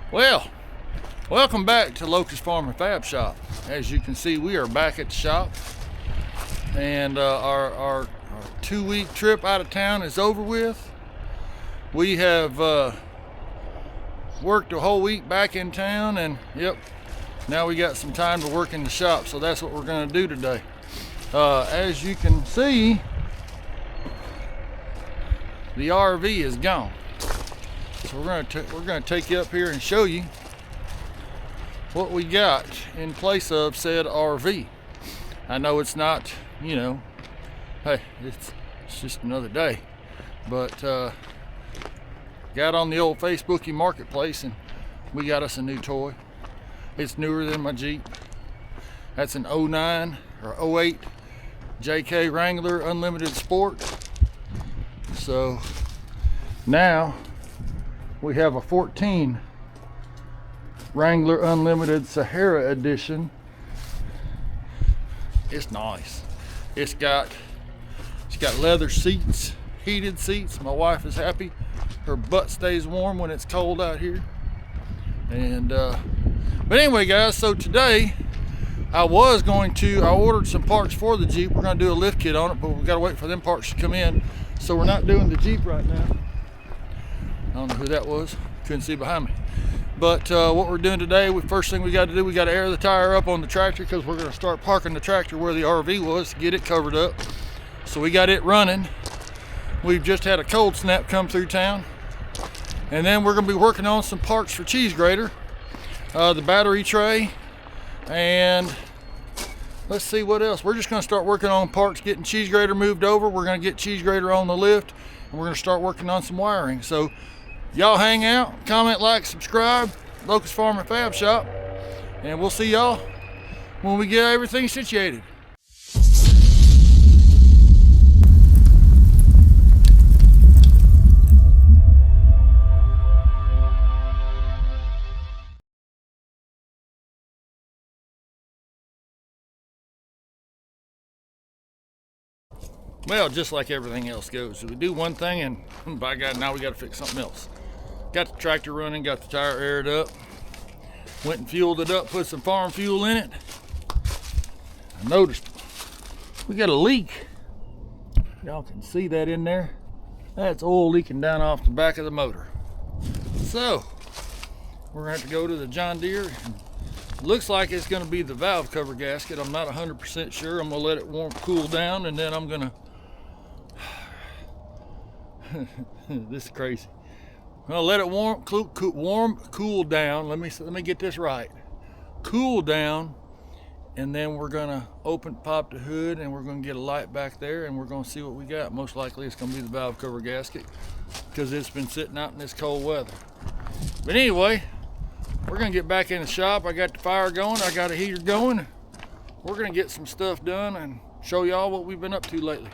Well, welcome back to Locust Farm and Fab Shop. As you can see, we are back at the shop, and our 2-week trip out of town is over with. We have worked a whole week back in town, and yep, now we got some time to work in the shop, so that's what we're going to do today. As you can see, the RV is gone. So we're going to take you up here and show you what we got in place of said RV. I know it's not, hey, it's just another day, but got on the old Facebooky marketplace and we got us a new toy. It's newer than my Jeep. That's an 09 or 08 JK Wrangler Unlimited Sport. So now we have a 14 Wrangler Unlimited Sahara Edition. It's nice. It's got leather seats, heated seats. My wife is happy. Her butt stays warm when it's cold out here. And but anyway, guys, so today I ordered some parts for the Jeep. We're gonna do a lift kit on it, but we gotta wait for them parts to come in. So we're not doing the Jeep right now. I don't know who that was. Couldn't see behind me. But what we're doing today, first thing we got to do, we got to air the tire up on the tractor because we're going to start parking the tractor where the RV was to get it covered up. So we got it running. We've just had a cold snap come through town. And then we're going to be working on some parts for Cheese Grater, the battery tray, and let's see what else. We're just going to start working on parts, getting Cheese Grater moved over. We're going to get Cheese Grater on the lift, and we're going to start working on some wiring. So y'all hang out, comment, like, subscribe, Locust Farm and Fab Shop, and we'll see y'all when we get everything situated. Well, just like everything else goes, we do one thing and by God, now we got to fix something else. Got the tractor running, got the tire aired up, went and fueled it up, put some farm fuel in it. I noticed we got a leak. Y'all can see that in there. That's oil leaking down off the back of the motor. So we're gonna have to go to the John Deere. Looks like it's gonna be the valve cover gasket. I'm not 100% sure. I'm gonna let it cool down, and then I'm gonna this is crazy. I'll let it cool down. Let me get this right. Cool down, and then we're gonna pop the hood, and we're gonna get a light back there, and we're gonna see what we got. Most likely it's gonna be the valve cover gasket because it's been sitting out in this cold weather. But anyway, we're gonna get back in the shop. I got the fire going, I got a heater going. We're gonna get some stuff done and show y'all what we've been up to lately.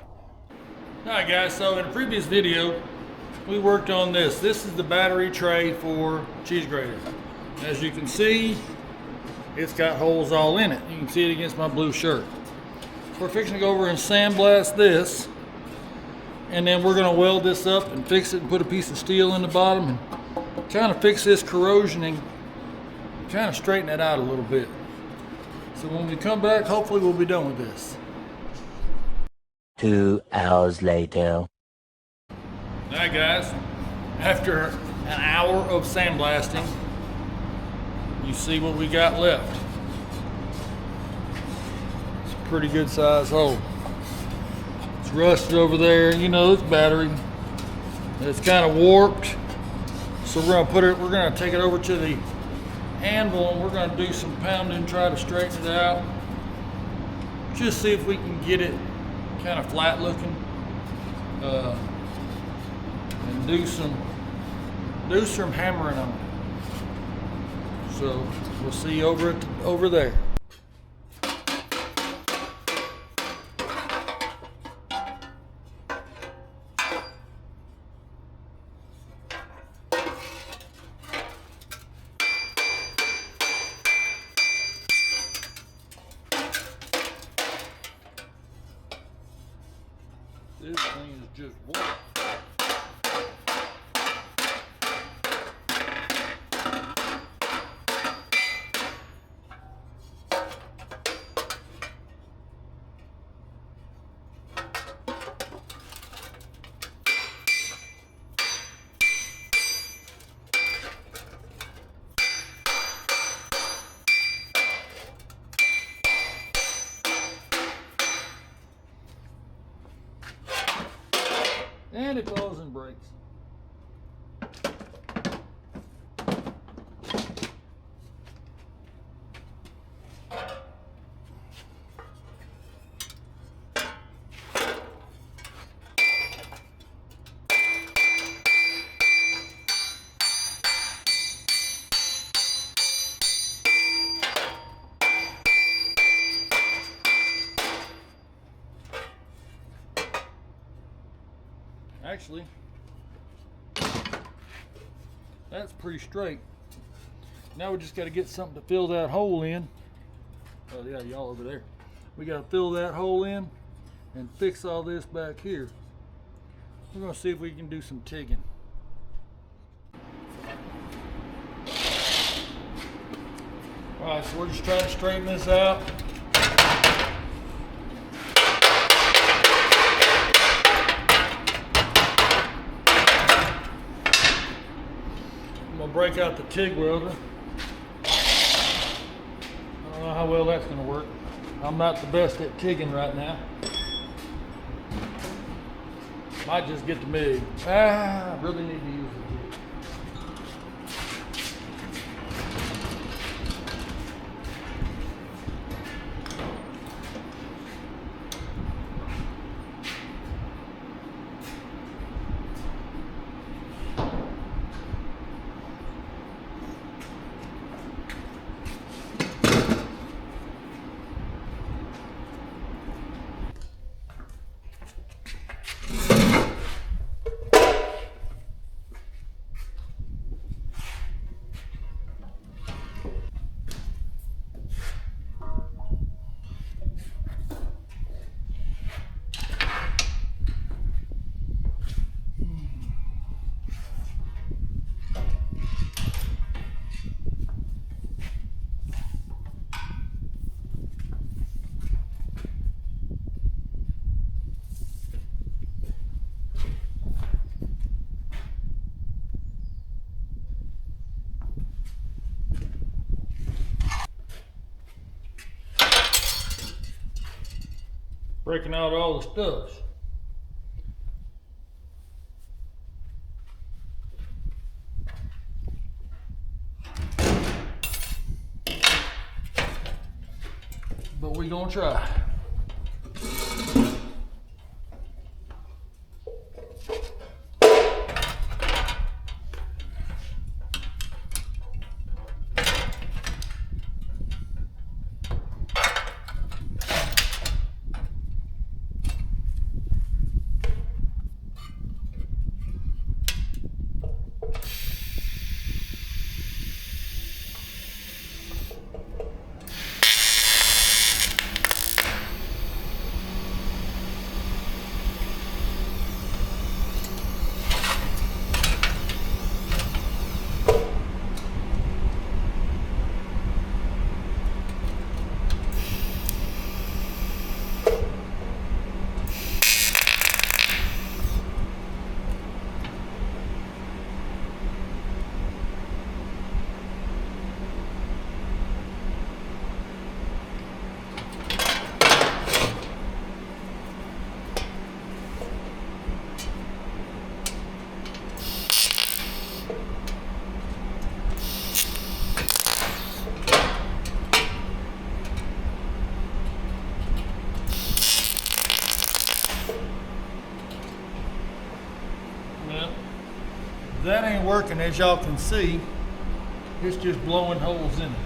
Alright guys, so in a previous video we worked on this. This is the battery tray for Cheese Grater. As you can see, it's got holes all in it. You can see it against my blue shirt. We're fixing to go over and sandblast this, and then we're going to weld this up and fix it and put a piece of steel in the bottom and kind of fix this corrosion and kind of straighten it out a little bit. So when we come back, hopefully we'll be done with this. 2 hours later. Alright guys, after an hour of sandblasting, you see what we got left. It's a pretty good size hole. It's rusted over there, it's battery. It's kind of warped. So we're gonna take it over to the anvil and we're gonna do some pounding, try to straighten it out. Just see if we can get it kind of flat looking. And do some hammering on it. So we'll see you over there. This thing is just warped. Actually, that's pretty straight. Now we just got to get something to fill that hole in. Oh yeah, y'all over there. We got to fill that hole in and fix all this back here. We're going to see if we can do some tigging. Alright, so we're just trying to straighten this out. I'm going to break out the TIG welder. I don't know how well that's going to work. I'm not the best at TIGging right now. Might just get the MIG. I really need to use it. Breaking out all the studs. But we gonna try. That ain't working, as y'all can see. It's just blowing holes in it.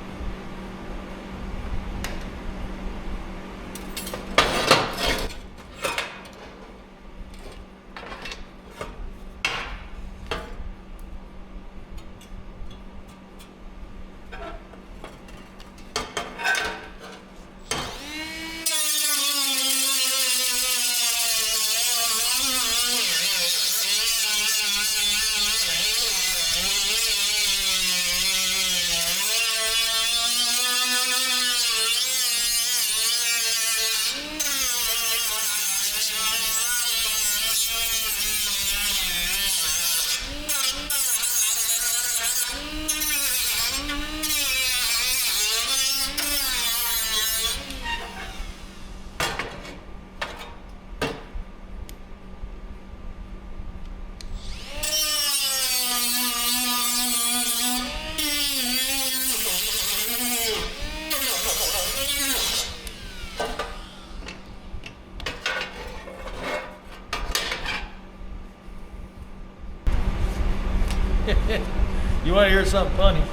You want to hear something funny?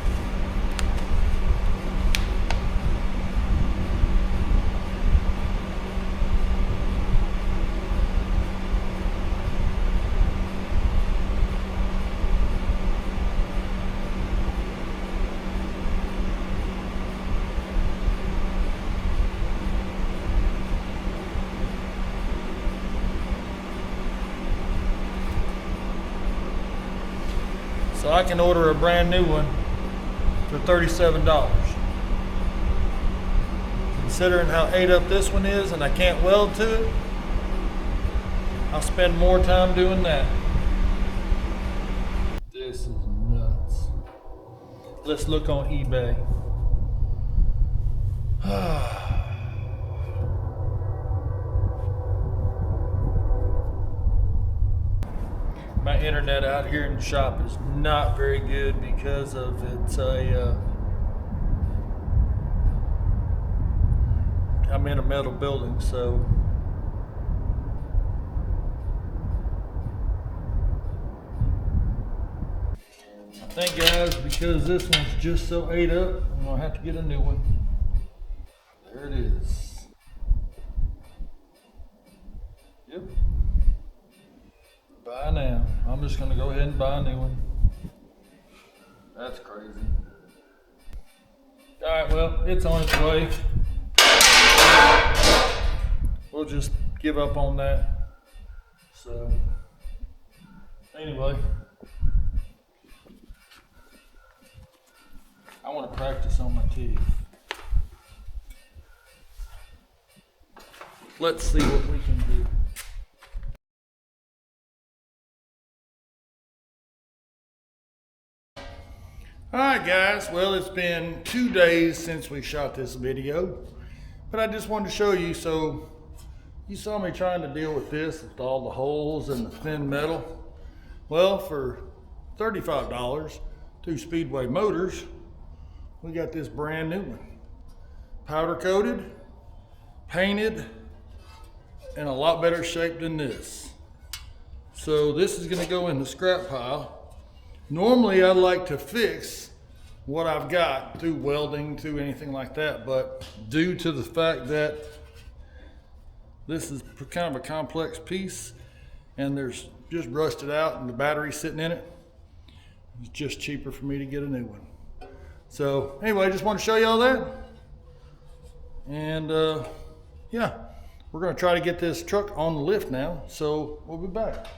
I can order a brand new one for $37. Considering how ate up this one is and I can't weld to it, I'll spend more time doing that. This is nuts. Let's look on eBay. My internet out here in the shop is not very good because of I'm in a metal building, so I think, guys, because this one's just so ate up, I'm gonna have to get a new one. There it is. Yep. Buy now. I'm just gonna go ahead and buy a new one. That's crazy. All right, well, it's on its way. We'll just give up on that. So, anyway, I want to practice on my teeth. Let's see what we can do. Alright guys, well, it's been 2 days since we shot this video, but I just wanted to show you. So you saw me trying to deal with this, with all the holes and the thin metal. Well, for $35 through Speedway Motors, we got this brand new one. Powder coated, painted, in a lot better shape than this. So this is gonna go in the scrap pile. Normally I'd like to fix what I've got through welding, through anything like that, but due to the fact that this is kind of a complex piece and there's just rusted out and the battery sitting in it, it's just cheaper for me to get a new one. So anyway, I just want to show you all that. And yeah, we're gonna try to get this truck on the lift now, so we'll be back.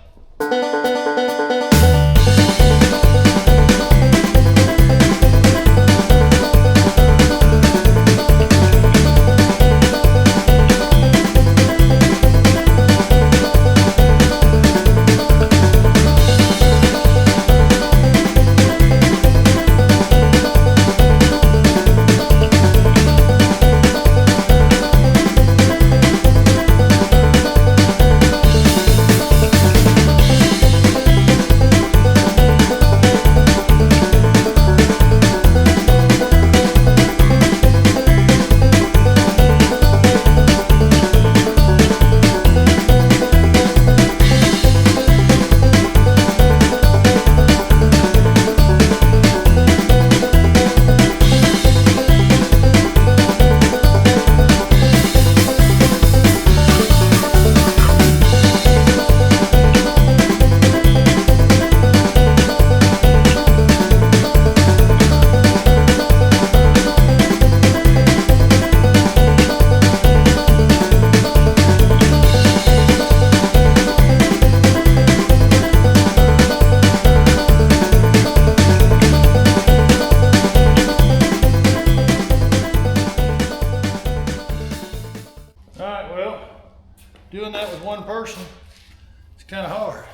Doing that with one person, it's kind of hard.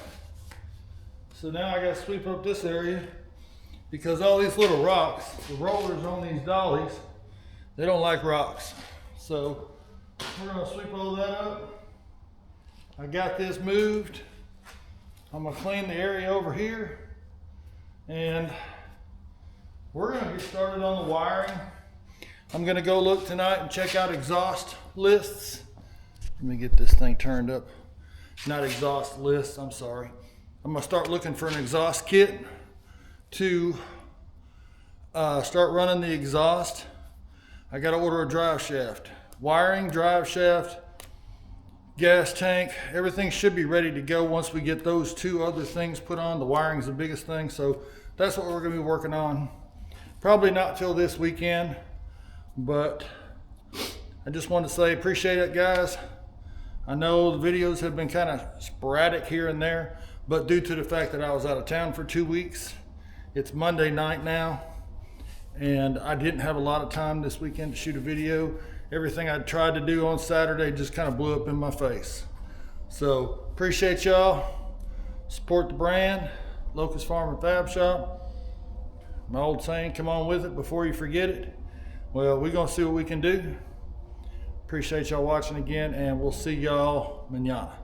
So now I got to sweep up this area because all these little rocks, the rollers on these dollies, they don't like rocks. So we're going to sweep all that up. I got this moved. I'm going to clean the area over here and we're going to get started on the wiring. I'm going to go look tonight and check out exhaust lists. Let me get this thing turned up. Not exhaust lists, I'm sorry. I'm gonna start looking for an exhaust kit to start running the exhaust. I gotta order a drive shaft. Wiring, drive shaft, gas tank, everything should be ready to go once we get those two other things put on. The wiring's the biggest thing, so that's what we're gonna be working on. Probably not till this weekend, but I just wanted to say appreciate it, guys. I know the videos have been kind of sporadic here and there, but due to the fact that I was out of town for 2 weeks It's Monday night now, and I didn't have a lot of time this weekend to shoot a video. Everything I tried to do on Saturday just kind of blew up in my face. So appreciate y'all. Support the brand, Locust Farm and Fab Shop. My old saying, come on with it before you forget it. Well, we're gonna see what we can do. Appreciate y'all watching again, and we'll see y'all mañana.